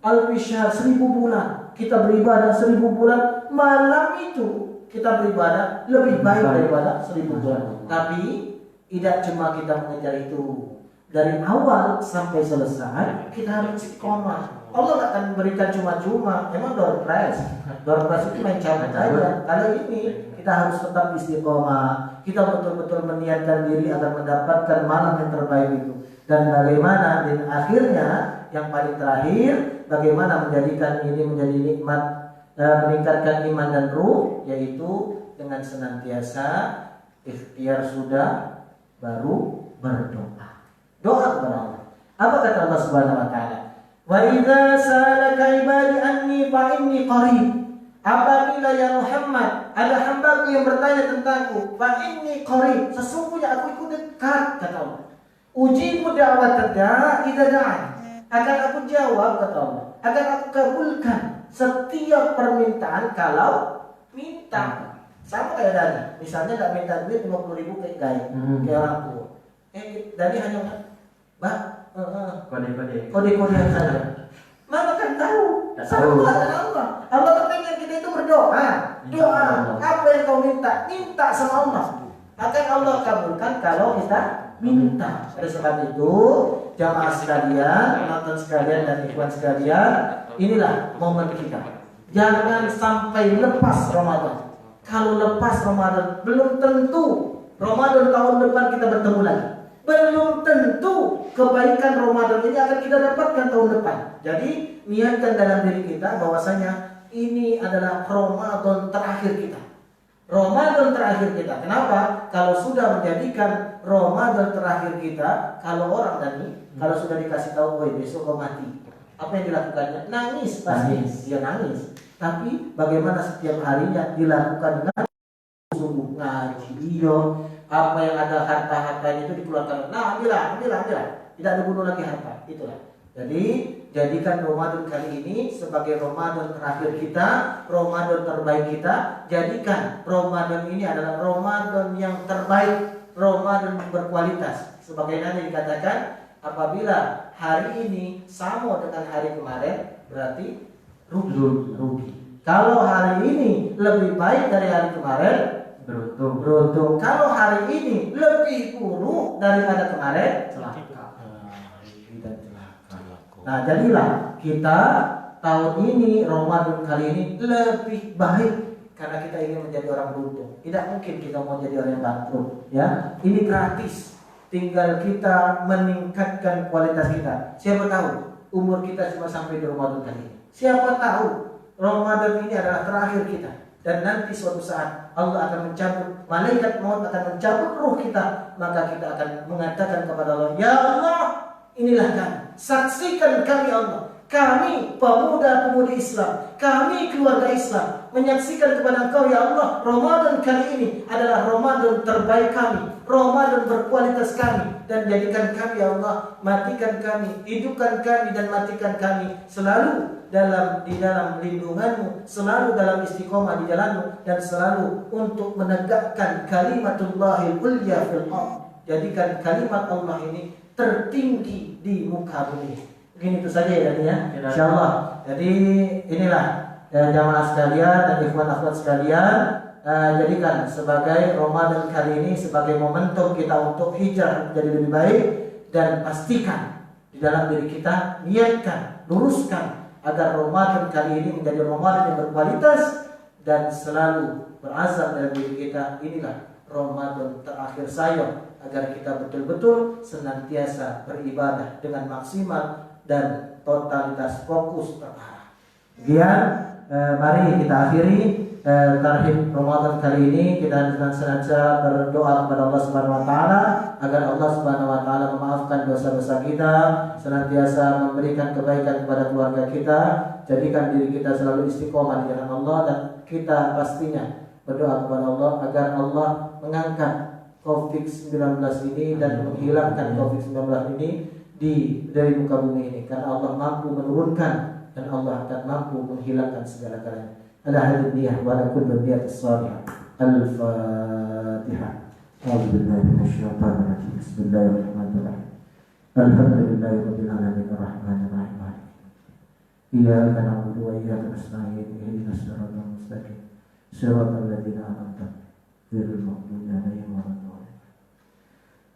alfi syahr, 1000 bulan. Kita beribadah 1000 bulan, malam itu kita beribadah lebih baik daripada 1000 bulan. Tapi tidak cuma kita mengejar itu, dari awal sampai selesai kita harus istiqomah. Allah tidak akan memberikan cuma-cuma. Memang door prize itu main cabut aja. Kali ini kita harus tetap istiqomah. Kita betul-betul meniatkan diri agar mendapatkan malam yang terbaik itu. Dan bagaimana dan akhirnya yang paling terakhir, bagaimana menjadikan ini menjadi nikmat, meningkatkan iman dan ruh, yaitu dengan senantiasa ikhtiar sudah, baru berdoa. Doa kepada Allah. Apa kata Allah Subhanahu wa Ta'ala? Wa idza salaka ibadi anni fa inni qarib. Apabila ya Muhammad ada hambaku yang bertanya tentangku, fa inni qarib, sesungguhnya aku itu dekat, kata Allah. Ujibu da'wat da'i idza da'an. Akan aku jawab, kata Allah. Akan aku kabulkan setiap permintaan kalau minta. Sama kayak Dani, misalnya nggak minta duit 50.000 kayak gaya, kayak orang tua. Dani hanya, Mbak, Kode-kode. kode-kodean saja. Mana kan tahu? Tak Sama tahu. dengan Allah. Allah kepengen kita itu berdoa. Doa. Apa yang kau minta? Minta sama Allah. Akan Allah kabulkan kalau kita minta. Oleh sebab itu, jamaah sekalian, penonton sekalian dan ikhwan sekalian, inilah momen kita. Jangan sampai lepas Ramadan. Kalau lepas Ramadan, belum tentu Ramadan tahun depan kita bertemu lagi. Belum tentu kebaikan Ramadan ini akan kita dapatkan tahun depan. Jadi niatkan dalam diri kita bahwasanya ini adalah Ramadan terakhir kita. Ramadan terakhir kita. Kenapa? Kalau sudah menjadikan Ramadan terakhir kita, kalau orang tadi, kalau sudah dikasih tahu, "Woi, besok kau mati." Apa yang dilakukannya? Nangis pasti. Dia nangis. Tapi bagaimana setiap harinya dilakukan dengan sungguh ngaji, apa yang ada harta-hartanya itu dikeluarkan. Nah, ambillah. Tidak ada bunuh lagi harta. Itulah. Jadi jadikan Ramadan kali ini sebagai Ramadan terakhir kita, Ramadan terbaik kita. Jadikan Ramadan ini adalah Ramadan yang terbaik, Ramadan berkualitas. Sebagaimana dikatakan, apabila hari ini sama dengan hari kemarin, berarti rugi. Kalau hari ini lebih baik dari hari kemarin, beruntung. Kalau hari ini lebih buruk daripada kemarin, celaka. Nah, jadilah kita tahun ini Ramadan kali ini lebih baik karena kita ingin menjadi orang beruntung. Tidak mungkin kita mau jadi orang yang bangkrut, ya. Ini gratis. Tinggal kita meningkatkan kualitas kita. Siapa tahu umur kita cuma sampai di Ramadan kali ini. Siapa tahu Ramadan ini adalah terakhir kita. Dan nanti suatu saat Allah akan mencabut, malaikat maut akan mencabut ruh kita, maka kita akan mengatakan kepada Allah, "Ya Allah, inilah kami, saksikan kami Allah, kami pemuda-pemudi Islam, kami keluarga Islam, menyaksikan kepada Engkau ya Allah, Ramadan kali ini adalah Ramadan terbaik kami, Ramadan berkualitas kami, dan jadikan kami ya Allah, matikan kami, hidupkan kami dan matikan kami selalu di dalam lindunganmu, selalu dalam istiqomah di jalanmu, dan selalu untuk menegakkan kalimatullahil ulya fil ardh." Jadikan kalimat Allah ini tertinggi di muka bumi. Mungkin itu saja ya, insyaallah. Jadi inilah jamaah sekalian dan ikhwan akhwat sekalian, jadikan sebagai Ramadan kali ini sebagai momentum kita untuk hijrah menjadi lebih baik, dan pastikan di dalam diri kita, niatkan, luruskan agar Ramadan kali ini menjadi Ramadan yang berkualitas, dan selalu berazam dalam diri kita, inilah Ramadan terakhir saya, agar kita betul-betul senantiasa beribadah dengan maksimal dan totalitas fokus terarah. Kemudian mari kita akhiri tarhib Ramadan kali ini. Kita dengan senantiasa berdoa kepada Allah Subhanahu wa taala agar Allah Subhanahu wa taala memaafkan dosa-dosa kita, senantiasa memberikan kebaikan kepada keluarga kita, jadikan diri kita selalu istiqomah di jalan Allah, dan kita pastinya berdoa kepada Allah agar Allah mengangkat COVID-19 ini dan menghilangkan COVID-19 ini dari muka bumi ini, karena Allah mampu menurunkan dan Allah akan mampu menghilangkan segala-galanya. Ala hadhihi niyyah wa ala kulli niyatis salihah. Al-Fatihah. A'udzu billahi minasy syaithanir rajim. Bismillahirrahmanirrahim. Alhamdulillahirabbil alamin arrahmanir rahim. Iyyaka na'budu wa iyyaka nasta'in. Ihdinas siratal mustaqim. Shiratal ladzina an'amta 'alaihim ghairil maghdubi 'alaihim waladdallin.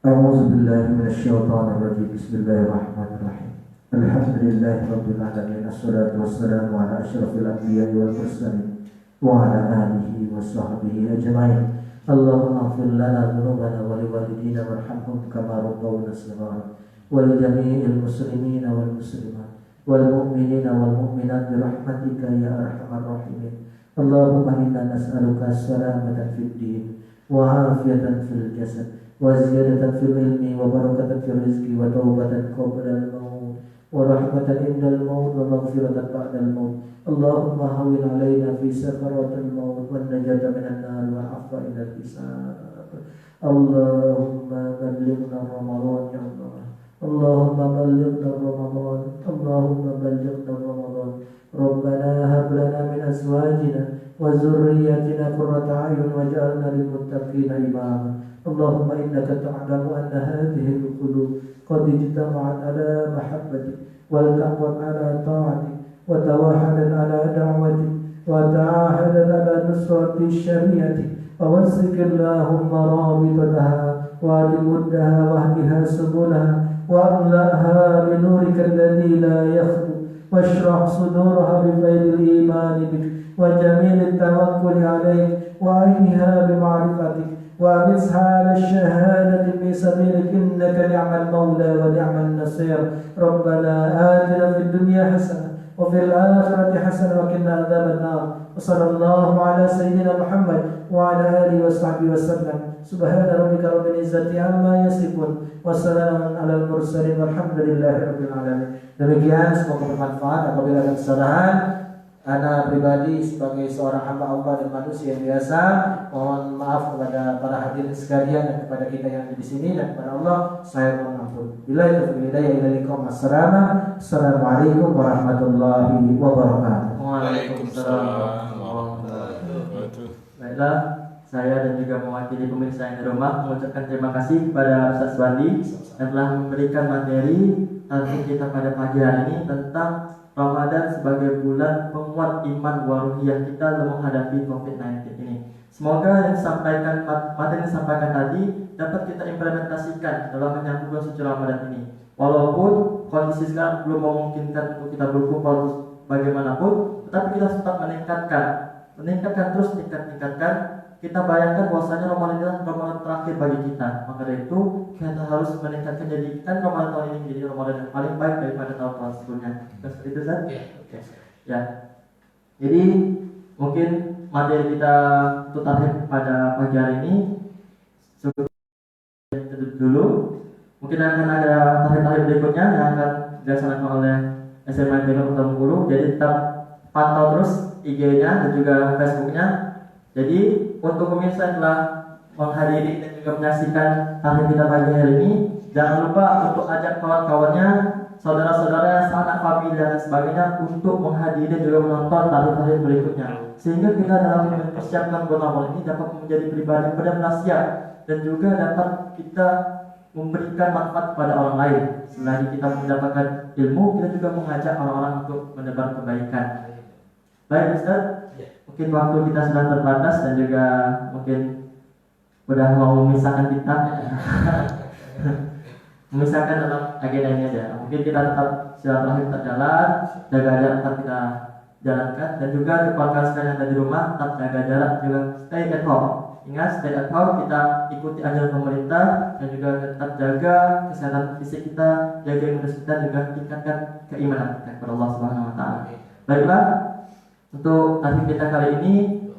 A'udzu billahi minasy syaithanir rajim. Bismillahirrahmanirrahim. Alhamdulillahi rabbil alamin. Assalatu wassalamu ala asyrafil anbiya'i wal mursalin wa ala alihi wa sahbihi ajma'in. Allahumma ighfir lana dhunubana wa liwalidina warhamhum kama rabbawna shighara wa li jami'il muslimina wal muslimat wal mu'minina wal mu'minat bi rahmatika ya arhamar rahimin. Allahumma inna nas'aluka as-salamata fid din wa 'afiyatan fil jasad wa ziyadatan fil ilmi wa barakatan fil rizqi wa taubatan qabla al-maut wa rahmatan indal maut wa maghfiratan ba'dal maut. Allahumma hawwin 'alaina fi sakaratil maut wan najata minan nar wa 'afwa ilal hisab. Allahumma ballighna Ramadan ya Allah. Allahumma ballighna Ramadan. Allahumma ballighna Ramadan. Rabbana hab lana min أزواجنا وذرياتنا قرة أعين واجعلنا للمتقين إماما. اللهم إنك تعلم أن هذه القلوب قد اجتمعت على محبتك والتقوت على طاعتك وتوحدت على دعوتك وتعاهدت على نصرة شريعتك فوسك اللهم رابطتها ومدها واهدها سبلها واملأها بنورك الذي لا يخلو واشرح صدورها بفيض الإيمان بك وجميل التوكل عليك وأعينها بمعرفتك وأمسها على الشهادة في سبيلك إنك نعم المولى ونعم النصير. ربنا آتنا في الدنيا حسنة وفي الآخرة حسنة وقنا عذاب النار. وصلى الله على سيدنا محمد وعلى آله وصحبه وسلم. سبحان ربك رب العزة عما يصفون وسلام على المرسلين والحمد لله رب العالمين. Demikian semoga bermanfaat. Apabila ada kesalahan, Ana pribadi sebagai seorang hamba Allah dan manusia yang biasa, mohon maaf kepada para hadirin sekalian dan kepada kita yang ada di sini dan kepada Allah, saya mohon ampun. Bila itu hidayah ilaikum assalamualaikum warahmatullahi wabarakatuh. Waalaikumsalam warahmatullahi wabarakatuh. Baiklah, saya dan juga mewakili pemirsa yang di rumah mengucapkan terima kasih kepada Ustaz Wandi yang telah memberikan materi tentang kita pada pagi hari ini tentang Ramadan sebagai bulan penguat iman waruhiyah kita dalam menghadapi COVID-19 ini. Semoga yang disampaikan materi yang disampaikan tadi dapat kita implementasikan dalam menyambut bulan suci Ramadan ini. Walaupun kondisi sekarang belum memungkinkan untuk kita berkumpul bagaimanapun, tetapi kita tetap meningkatkan terus tingkatkan. Kita bayangkan bahwasanya Ramadan adalah Ramadan terakhir bagi kita. Maka dari itu kita harus meningkatkan, jadikan Ramadan tahun ini menjadi Ramadan yang paling baik daripada tahun-tahun sebelumnya. Seperti itu, Zat? Oke. Ya. Jadi mungkin materi kita untuk tahlil pada pagi hari ini cukup dulu. Mungkin akan ada tahlil berikutnya yang akan dilaksanakan oleh SMA Teknik Kota Bengkulu. Jadi tetap pantau terus IG-nya dan juga Facebook-nya. Jadi untuk pemirsa yang telah menghadiri dan juga menyaksikan tahlil kita pagi hari ini, jangan lupa untuk ajak kawan-kawannya, saudara-saudara, sanak famili dan sebagainya untuk menghadiri dan juga menonton tahlil-tahlil berikutnya, sehingga kita dalam mempersiapkan bulan Ramadan ini dapat menjadi pribadi yang benar-benar dan juga dapat kita memberikan manfaat kepada orang lain. Selain kita mendapatkan ilmu, kita juga mengajak orang-orang untuk menebar kebaikan. Baik, Ustaz. Mungkin waktu kita sudah terbatas dan juga mungkin sudah mau memisahkan kita memisahkan dalam agenda ini aja. Mungkin kita tetap silaturahmi tetap jalan, jaga jarak tetap kita jalankan, dan juga keluarga sekalian yang ada di rumah tetap jaga jarak, juga stay at home. Ingat, stay at home, kita ikuti anjuran pemerintah dan juga tetap jaga kesehatan fisik kita, jaga imunitas kita, juga tingkatkan keimanan kita kepada Allah Subhanahu wa taala. Baiklah, untuk tahlil kita kali ini,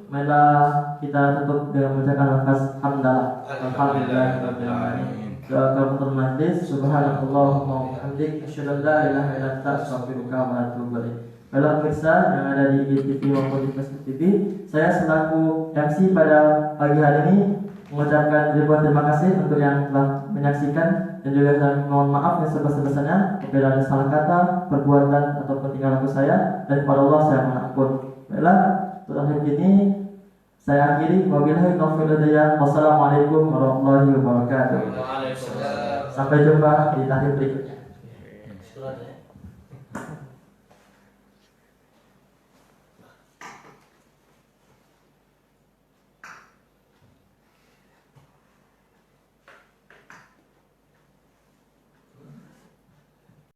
marilah kita tutup dengan mengucapkan lafaz hamdalah. Alhamdulillahirabbil alamin. Doa majlis, subhanallahumma wa bihamdik, asyhadu an la ilaha illa anta, astaghfiruka wa atubu ilaik. Baiklah pemirsa yang ada di IGTV maupun di Facebook TV, saya selaku MC pada pagi hari ini mengucapkan ribuan terima kasih untuk yang telah menyaksikan, dan juga saya mohon maaf yang sebesar-besarnya apabila ada salah kata, perbuatan ataupun tingkah laku saya, dan kepada Allah saya mohon ampun. Baiklah, untuk akhir ini saya akhiri, wabillahi taufiq wal hidayah. Wassalamualaikum warahmatullahi wabarakatuh. Sampai jumpa di tahlil berikutnya.